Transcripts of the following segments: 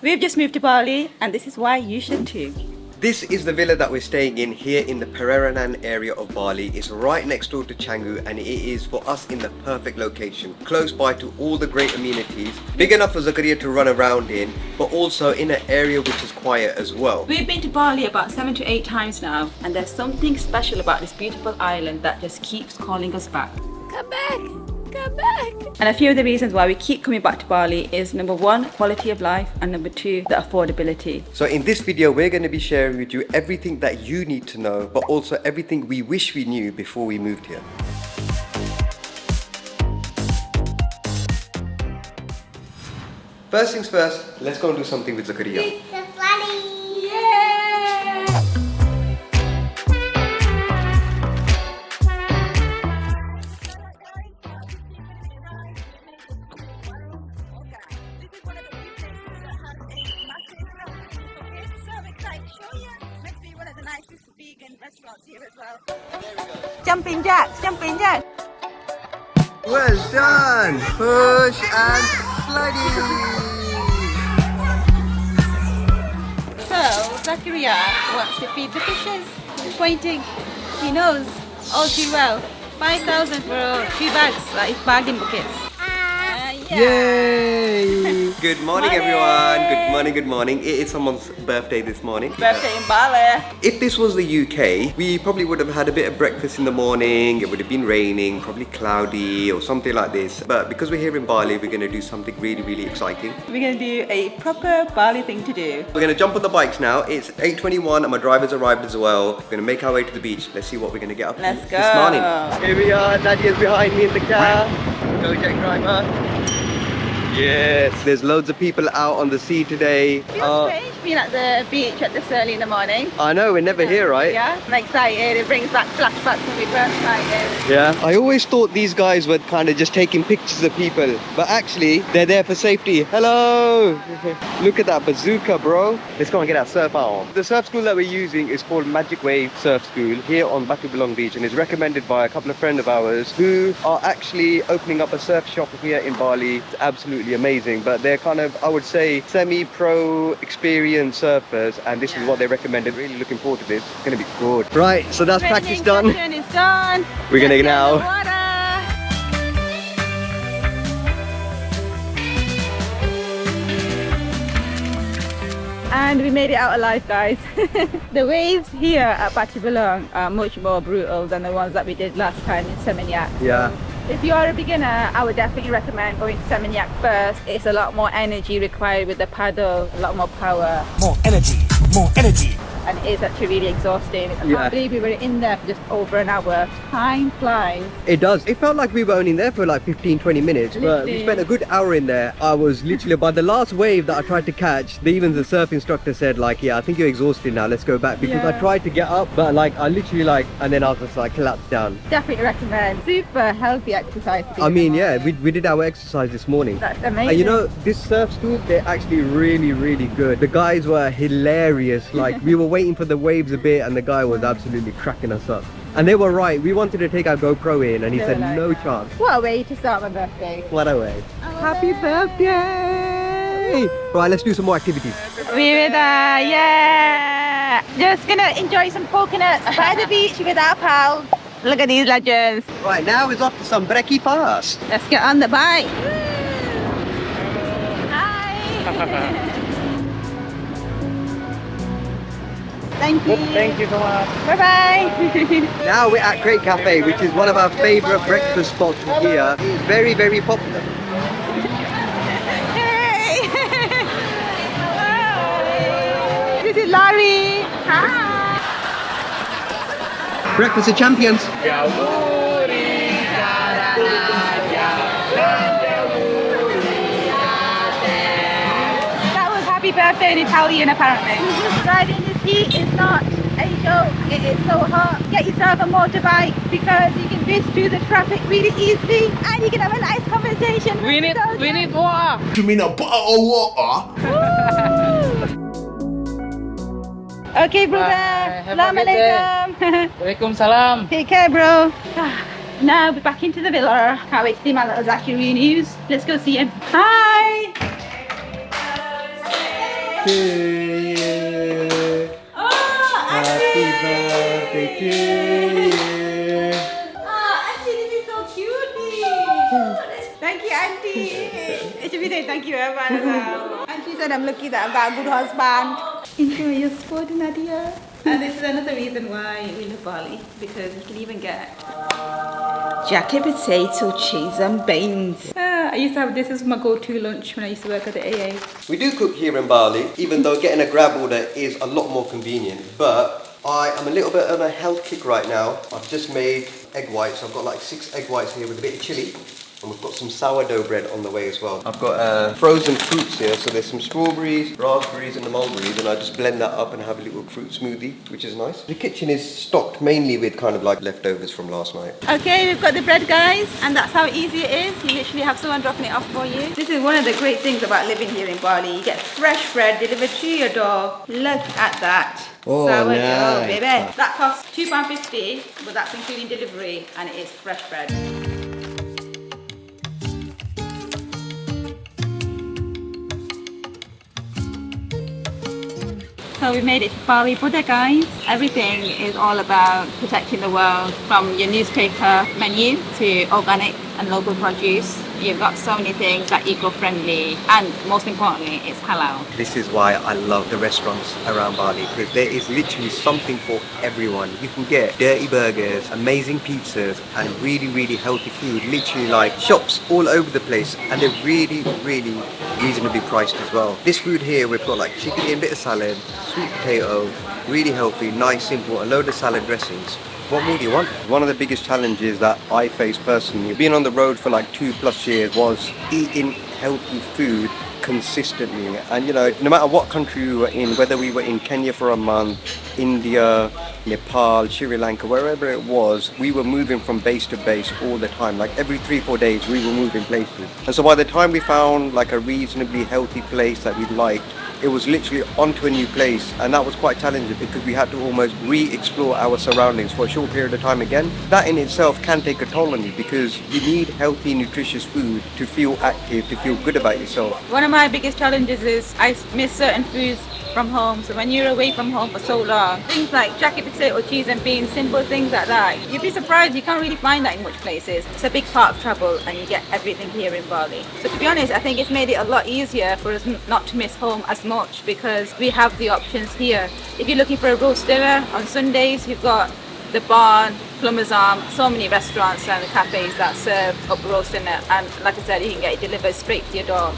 We've just moved to Bali and this is why you should too. This is the villa that we're staying in here in the Pereranan area of Bali. It's right next door to Canggu and it is for us in the perfect location. Close by to all the great amenities. Big enough for Zakaria to run around in, but also in an area which is quiet as well. We've been to Bali about 7 to 8 times now and there's something special about this beautiful island that just keeps calling us back. Come back! Come back! And a few of the reasons why we keep coming back to Bali is number 1, quality of life, and number 2, the affordability. So in this video we're going to be sharing with you everything that you need to know, but also everything we wish we knew before we moved here. First things first, let's go and do something with Zakaria. It's a flooding. Jumping jacks, jumping jacks. Well done! Push and sliding! So, Zakaria wants to feed the fishes. He's pointing. He knows all too well. 5,000 for 2 bags, that is bargain buckets. Yay! Good morning everyone! Good morning, good morning. It is someone's birthday this morning. Birthday in Bali. If this was the UK, we probably would have had a bit of breakfast in the morning. It would have been raining, probably cloudy or something like this. But because we're here in Bali, we're going to do something really, really exciting. We're going to do a proper Bali thing to do. We're going to jump on the bikes now. It's 8:21 and my driver's arrived as well. We're going to make our way to the beach. Let's see what we're going to get up to Let's go. this morning. Here we are. Nadia's behind me in the car. Go Jack driver. Yes, there's loads of people out on the sea today. Feels strange being at the beach at this early in the morning. I know, we're never here, right? Yeah, I'm excited. It brings back flashbacks when we first started. Yeah. I always thought these guys were kind of just taking pictures of people, but actually they're there for safety. Hello! Look at that bazooka, bro. Let's go and get our surf out on. The surf school that we're using is called Magic Wave Surf School here on Batu Belong Beach and is recommended by a couple of friends of ours who are actually opening up a surf shop here in Bali. It's absolutely amazing, but they're kind of, I would say, semi-pro experienced surfers and this is what they recommended. Really looking forward to this. It's going to be good. Right, so that's practice done. Is done. We're going to now. And we made it out alive, guys. The waves here at Batu Belong are much more brutal than the ones that we did last time in Seminyak. Yeah. If you are a beginner, I would definitely recommend going to Seminyak first. It's a lot more energy required with the paddle, a lot more power. More energy, more energy. And it is actually really exhausting. I Yeah. can't believe we were in there for just over an hour. Time flies. It does. It felt like we were only in there for like 15-20 minutes, but we Literally. spent a good hour in there. I was literally, by the last wave that I tried to catch, even the surf instructor said like, yeah, I think you're exhausted now, let's go back. Because I Yeah. tried to get up, but like I literally like, and then I was just like collapsed down. Definitely recommend. Super healthy exercise. to be I mean, yeah, honest. we did our exercise this morning. That's amazing. And you know, this surf school, they're actually really, really good. The guys were hilarious. Like, we were waiting for the waves a bit and the guy was absolutely cracking us up. And they were right. We wanted to take our GoPro in and he They said, were like, no chance. What a way to start my birthday. What a way. Happy birthday! Right, let's do some more activities. We're there, yeah! Just gonna enjoy some coconuts by the beach with our pals. Look at these legends. Right, now it's off to some brekkie fast. Let's get on the bike. Hi! Thank you. Thank you so much. Bye bye. Now we're at Crate Cafe, which is one of our favourite breakfast spots here. It's very, very popular. Hey! Hi. This is Larry. Hi. Breakfast of champions. That was happy birthday in Italian apparently. Riding this heat is not a joke. It is so hot. Get yourself a motorbike because you can whiz through the traffic really easily and you can have a nice conversation. We need water. You mean a bottle of water? Okay, brother. Have a Assalamu good day. alaikum. Waalaikumsalam. Take care, bro. Now we're back into the villa. Can't wait to see my little Zachary news. Let's go see him. Hi. to you. Happy birthday to you. Oh, Auntie, this is so cutie. Thank you, Auntie. It should be saying thank you, everyone, as well. Auntie said I'm lucky that I've got a good husband. Enjoy your sport, Nadia. And this is another reason why we love Bali, because you can even get jacket potato, cheese and beans. I used to have this as my go-to lunch when I used to work at the AA. We do cook here in Bali, even though getting a grab order is a lot more convenient, but I am a little bit on a health kick right now. I've just made egg whites. I've got like 6 egg whites here with a bit of chilli. And we've got some sourdough bread on the way as well. I've got frozen fruits here, so there's some strawberries, raspberries and the mulberries, and I just blend that up and have a little fruit smoothie, which is nice. The kitchen is stocked mainly with kind of like leftovers from last night. Okay, we've got the bread, guys, and that's how easy it is. You literally have someone dropping it off for you. This is one of the great things about living here in Bali. You get fresh bread delivered to your door. Look at that. Oh, sourdough, nice. baby. That costs £2.50, but that's including delivery, and it is fresh bread. So we made it to Bali Bday, guys. Everything is all about protecting the world, from your newspaper menu to organic and local produce. You've got so many things that are eco-friendly, and most importantly, it's halal. This is why I love the restaurants around Bali, because there is literally something for everyone. You can get dirty burgers, amazing pizzas, and really, really healthy food. Literally like shops all over the place, and they're really, really reasonably priced as well. This food here, we've got like chicken and bit of salad, sweet potato, really healthy, nice, simple, a load of salad dressings. What more do you want? One of the biggest challenges that I faced personally, being on the road for like 2+ years, was eating healthy food consistently. And you know, no matter what country we were in, whether we were in Kenya for a month, India, Nepal, Sri Lanka, wherever it was, we were moving from base to base all the time. Like every 3-4 days we were moving places. And so by the time we found like a reasonably healthy place that we liked, it was literally onto a new place, and that was quite challenging because we had to almost re-explore our surroundings for a short period of time again. That in itself can take a toll on you, because you need healthy, nutritious food to feel active, to feel good about yourself. One of my biggest challenges is I miss certain foods from home. So when you're away from home for so long, things like jacket potato, cheese and beans, simple things like that, you'd be surprised you can't really find that in much places. It's a big part of travel, and you get everything here in Bali. So to be honest, I think it's made it a lot easier for us not to miss home as much, because we have the options here. If you're looking for a roast dinner on Sundays, you've got the Barn, Plumber's Arm, so many restaurants and cafes that serve up roast dinner, and like I said, you can get it delivered straight to your door.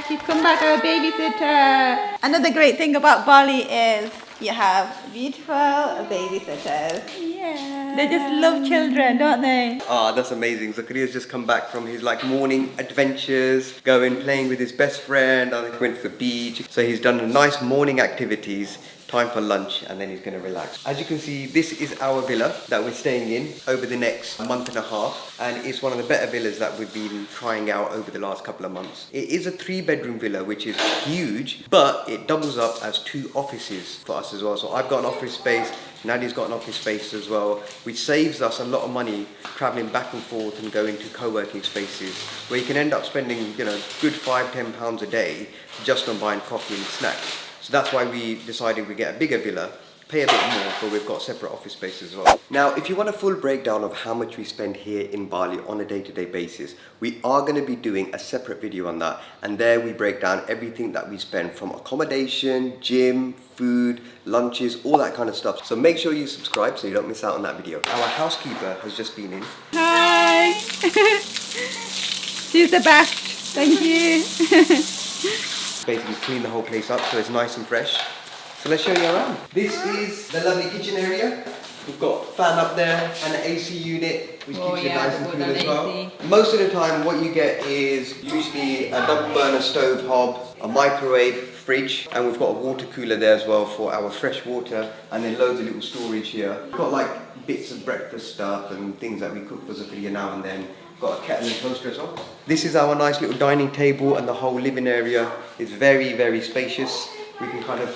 She's come back, our babysitter. Another great thing about Bali is you have beautiful babysitters. Yeah. They just love children, don't they? Ah, that's amazing. Zakaria's just come back from his like morning adventures, playing with his best friend. I went to the beach. So he's done nice morning activities. Time for lunch, and then he's going to relax. As you can see, this is our villa that we're staying in over the next month and a half, and it's one of the better villas that we've been trying out over the last couple of months. It is a 3-bedroom villa, which is huge, but it doubles up as 2 offices for us as well. So I've got an office space, Nadia's got an office space as well, which saves us a lot of money traveling back and forth and going to co-working spaces, where you can end up spending, you know, good £5-10 a day just on buying coffee and snacks. So that's why we decided we get a bigger villa, pay a bit more, but we've got separate office space as well. Now, if you want a full breakdown of how much we spend here in Bali on a day-to-day basis, we are going to be doing a separate video on that. And there we break down everything that we spend, from accommodation, gym, food, lunches, all that kind of stuff. So make sure you subscribe so you don't miss out on that video. Our housekeeper has just been in. Hi! She's the best. Thank you. Basically clean the whole place up so it's nice and fresh. So let's show you around. This is the lovely kitchen area. We've got fan up there and an AC unit, which keeps it nice and cool as well. Most of the time what you get is usually a double burner stove hob, a microwave, fridge, and we've got a water cooler there as well for our fresh water, and then loads of little storage here. We've got like bits of breakfast stuff and things that we cook for Zakaria now and then. Got a kettle and toaster as well. This is our nice little dining table, and the whole living area is very, very spacious. We can kind of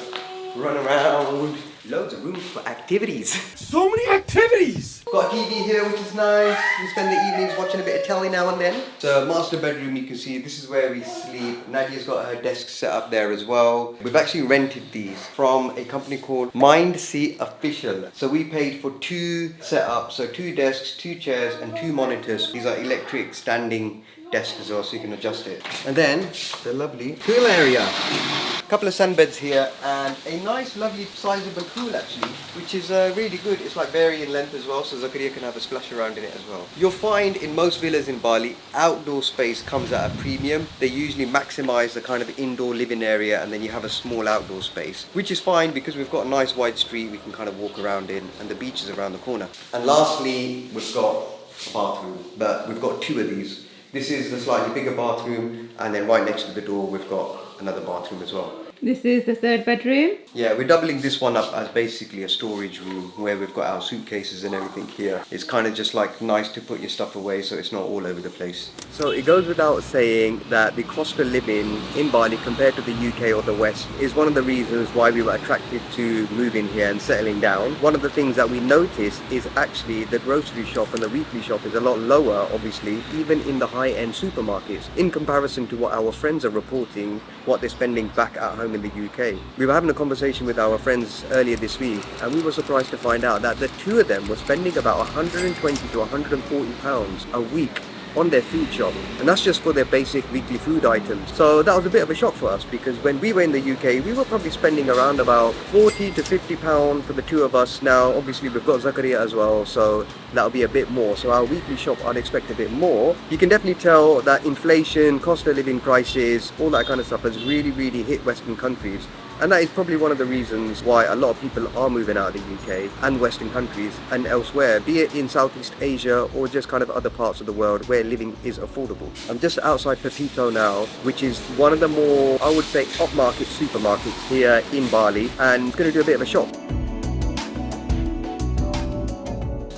run around, loads of room for activities. So many activities. Got a TV here, which is nice. We spend the evenings watching a bit of telly now and then. So master bedroom, you can see this is where we sleep. Nadia's got her desk set up there as well. We've actually rented these from a company called Mindseat Official. So we paid for 2 setups, so 2 desks, 2 chairs and 2 monitors. These are electric standing desk as well, so you can adjust it. And then the lovely pool area. A couple of sunbeds here and a nice lovely sizable pool actually, which is really good. It's like varying length as well, so Zakaria can have a splash around in it as well. You'll find in most villas in Bali, outdoor space comes at a premium. They usually maximize the kind of indoor living area and then you have a small outdoor space, which is fine because we've got a nice wide street we can kind of walk around in and the beach is around the corner. And lastly, we've got a bathroom, but we've got 2 of these. This is the slightly bigger bathroom and then right next to the door we've got another bathroom as well. This is the 3rd bedroom. Yeah, we're doubling this one up as basically a storage room where we've got our suitcases and everything here. It's kind of just like nice to put your stuff away so it's not all over the place. So it goes without saying that the cost of living in Bali compared to the UK or the West is one of the reasons why we were attracted to moving here and settling down. One of the things that we noticed is actually the grocery shop and the weekly shop is a lot lower, obviously, even in the high-end supermarkets in comparison to what our friends are reporting, what they're spending back at home in the UK. We were having a conversation with our friends earlier this week and we were surprised to find out that the 2 of them were spending about 120 to 140 pounds a week on their food shop, and that's just for their basic weekly food items. So that was a bit of a shock for us because when we were in the UK we were probably spending around about 40 to 50 pounds for the 2 of us. Now obviously we've got Zakaria as well, so that'll be a bit more. So our weekly shop I'd expect a bit more. You can definitely tell that inflation, cost of living crisis, all that kind of stuff has really hit Western countries. And that is probably one of the reasons why a lot of people are moving out of the UK and Western countries and elsewhere, be it in Southeast Asia or just kind of other parts of the world where living is affordable. I'm just outside Pepito now, which is one of the more, I would say, upmarket supermarkets here in Bali, and I'm going to do a bit of a shop.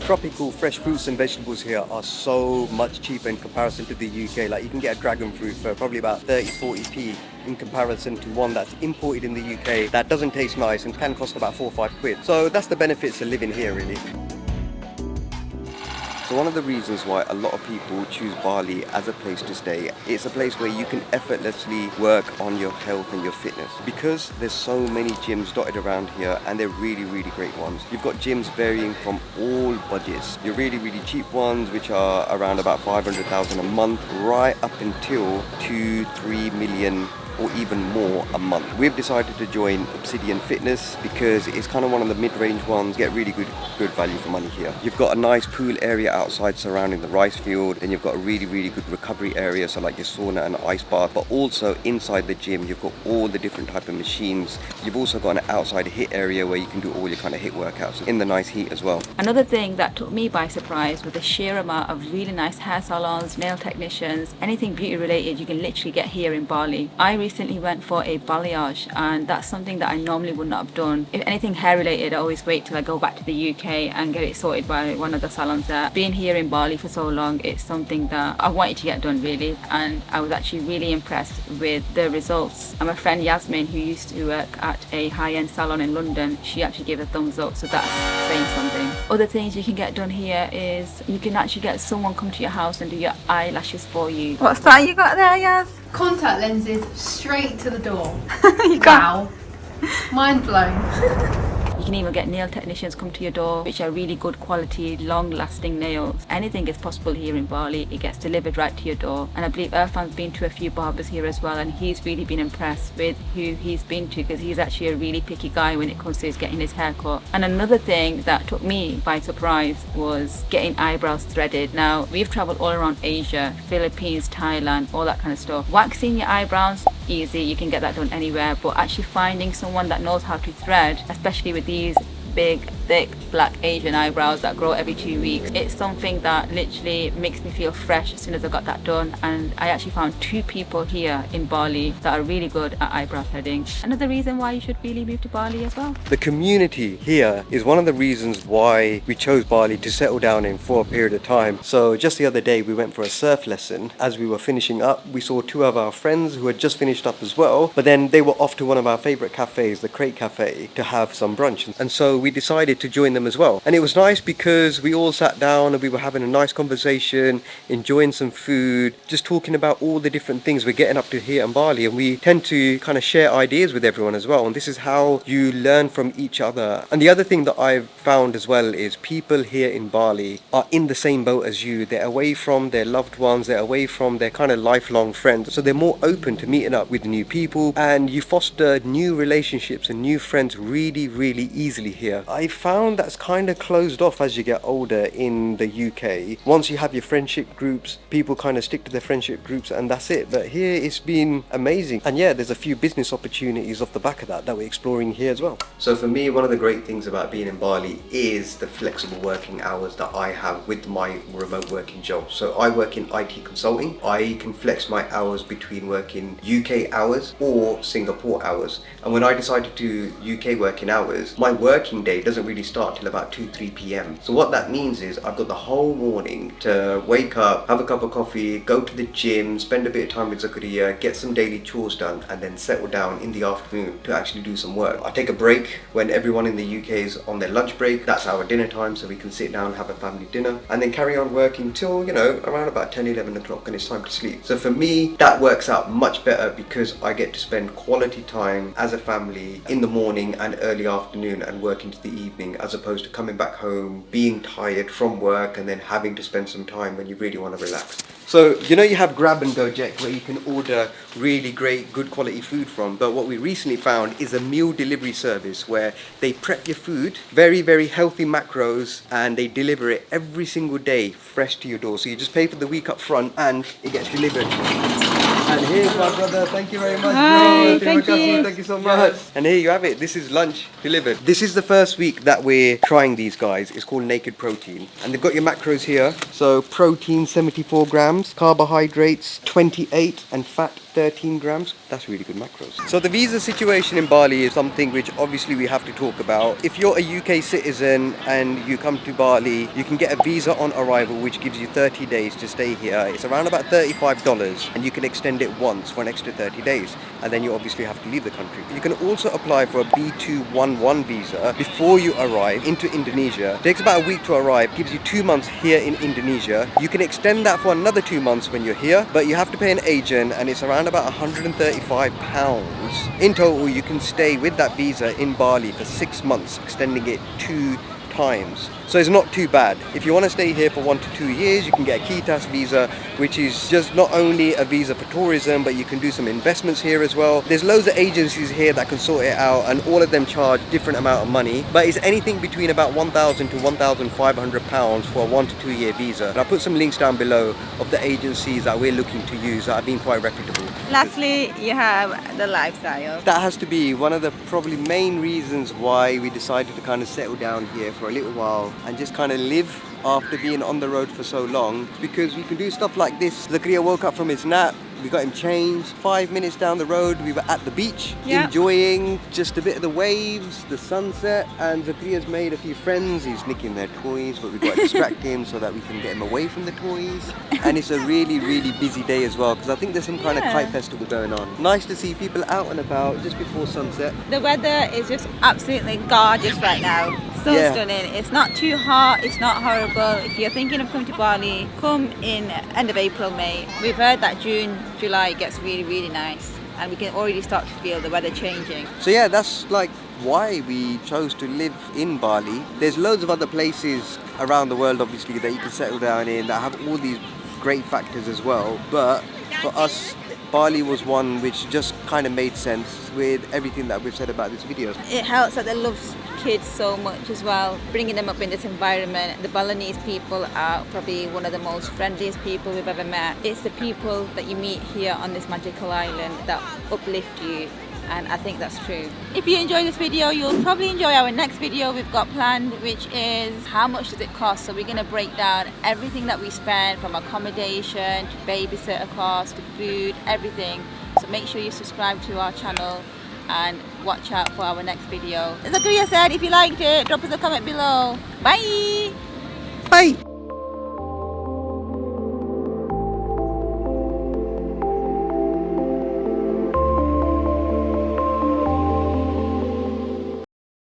Tropical fresh fruits and vegetables here are so much cheaper in comparison to the UK. Like you can get a dragon fruit for probably about 30-40p in comparison to one that's imported in the UK that doesn't taste nice and can cost about 4 or 5 quid. So that's the benefits of living here really. So one of the reasons why a lot of people choose Bali as a place to stay, it's a place where you can effortlessly work on your health and your fitness. Because there's so many gyms dotted around here and they're really great ones. You've got gyms varying from all budgets. Your really cheap ones which are around about 500,000 a month right up until 2-3 million or even more a month. We've decided to join Obsidian Fitness because it's kind of one of the mid-range ones, get really good value for money here. You've got a nice pool area outside surrounding the rice field, and you've got a really good recovery area, so like your sauna and ice bath, but also inside the gym you've got all the different type of machines. You've also got an outside HIIT area where you can do all your kind of HIIT workouts in the nice heat as well. Another thing that took me by surprise was the sheer amount of really nice hair salons, nail technicians, anything beauty related you can literally get here in Bali. I recently went for a balayage and that's something that I normally would not have done. If anything hair related, I always wait till I go back to the UK and get it sorted by one of the salons there. Being here in Bali for so long, it's something that I wanted to get done really, and I was actually really impressed with the results. And my friend Yasmin, who used to work at a high-end salon in London, she actually gave a thumbs up, so that's saying something. Other things you can get done here is you can actually get someone come to your house and do your eyelashes for you. What's that you got there, Yas? Contact lenses straight to the door. You Wow. Mind blown. You can even get nail technicians come to your door, which are really good quality, long-lasting nails. Anything is possible here in Bali. It gets delivered right to your door. And I believe Irfan's been to a few barbers here as well, and he's really been impressed with who he's been to, because he's actually a really picky guy when it comes to his getting his hair cut. And another thing that took me by surprise was getting eyebrows threaded. Now, we've traveled all around Asia, Philippines, Thailand, all that kind of stuff. Waxing your eyebrows, easy, you can get that done anywhere, but actually finding someone that knows how to thread, especially with these big thick black Asian eyebrows that grow every 2 weeks. It's something that literally makes me feel fresh as soon as I got that done, and I actually found 2 people here in Bali that are really good at eyebrow threading. Another reason why you should really move to Bali as well. The community here is one of the reasons why we chose Bali to settle down in for a period of time. So just the other day we went for a surf lesson. As we were finishing up, we saw 2 of our friends who had just finished up as well, but then they were off to one of our favorite cafes, the Crate Cafe, to have some brunch, and so we decided to join them as well. And it was nice because we all sat down and we were having a nice conversation, enjoying some food, just talking about all the different things we're getting up to here in Bali. And we tend to kind of share ideas with everyone as well, and this is how you learn from each other. And the other thing that I've found as well is people here in Bali are in the same boat as you. They're away from their loved ones, they're away from their kind of lifelong friends, so they're more open to meeting up with new people, and you foster new relationships and new friends really easily here. I found that's kind of closed off as you get older in the UK. Once you have your friendship groups, people kind of stick to their friendship groups and that's it. But here it's been amazing, and yeah, there's a few business opportunities off the back of that we're exploring here as well. So for me, one of the great things about being in Bali is the flexible working hours that I have with my remote working job. So I work in IT consulting. I can flex my hours between working UK hours or Singapore hours. And when I decided to UK working hours, my working day doesn't really start till about 2-3 p.m. So what that means is I've got the whole morning to wake up, have a cup of coffee, go to the gym, spend a bit of time with Zakaria, get some daily chores done, and then settle down in the afternoon to actually do some work. I take a break when everyone in the UK is on their lunch break. That's our dinner time, so we can sit down, have a family dinner, and then carry on working till, you know, around about 10-11 o'clock, and it's time to sleep. So for me, that works out much better because I get to spend quality time as a family in the morning and early afternoon and work into the evening, as opposed to coming back home, being tired from work, and then having to spend some time when you really want to relax. So, you know, you have Grab and Go Jack where you can order really great, good quality food from, but what we recently found is a meal delivery service where they prep your food, very healthy macros, and they deliver it every single day fresh to your door. So you just pay for the week up front and it gets delivered. And here's my brother. Thank you very much, Hi, bro. thank you. Thank you so much. And here you have it. This is lunch delivered. This is the first week that we're trying these guys. It's called Naked Protein. And they've got your macros here. So protein 74 grams, carbohydrates 28, and fat 13 grams. That's really good macros. So the visa situation in Bali is something which obviously we have to talk about. If you're a UK citizen and you come to Bali, you can get a visa on arrival which gives you 30 days to stay here. It's around about $35, and you can extend it once for an extra 30 days, and then you obviously have to leave the country. You can also apply for a B211 visa before you arrive into Indonesia. It takes about a week to arrive, gives you 2 months here in Indonesia. You can extend that for another 2 months when you're here, but you have to pay an agent, and it's around about £135. In total, you can stay with that visa in Bali for 6 months, extending it 2 times. So it's not too bad. If you want to stay here for 1 to 2 years, you can get a Kitas visa, which is just not only a visa for tourism, but you can do some investments here as well. There's loads of agencies here that can sort it out, and all of them charge different amount of money, but it's anything between about £1,000 to £1,500 for a 1 to 2 year visa. And I'll put some links down below of the agencies that we're looking to use that have been quite reputable. Lastly, you have the lifestyle. That has to be one of the probably main reasons why we decided to kind of settle down here for a little while and just kind of live after being on the road for so long, because we can do stuff like this. Zakaria woke up from his nap, we got him changed. 5 minutes down the road, we were at the beach, enjoying just a bit of the waves, the sunset, and Zakaria's made a few friends. He's nicking their toys, but we've got to distract him so that we can get him away from the toys. And it's a really busy day as well, because I think there's some kind of kite festival going on. Nice to see people out and about just before sunset. The weather is just absolutely gorgeous right now. So stunning. It's not too hot, it's not horrible. If you're thinking of coming to Bali, come in end of April, May. We've heard that June, July gets really nice, and we can already start to feel the weather changing. So yeah, that's like why we chose to live in Bali. There's loads of other places around the world obviously that you can settle down in that have all these great factors as well, but for us Bali was one which just kind of made sense with everything that we've said about this video. It helps that they love kids so much as well, bringing them up in this environment. The Balinese people are probably one of the most friendliest people we've ever met. It's the people that you meet here on this magical island that uplift you and I think that's true. If you enjoy this video, you'll probably enjoy our next video we've got planned, which is how much does it cost. So we're going to break down everything that we spend, from accommodation to babysitter cost to food, everything. So make sure you subscribe to our channel and watch out for our next video. Zakaria said if you liked it, drop us a comment below. Bye! Bye!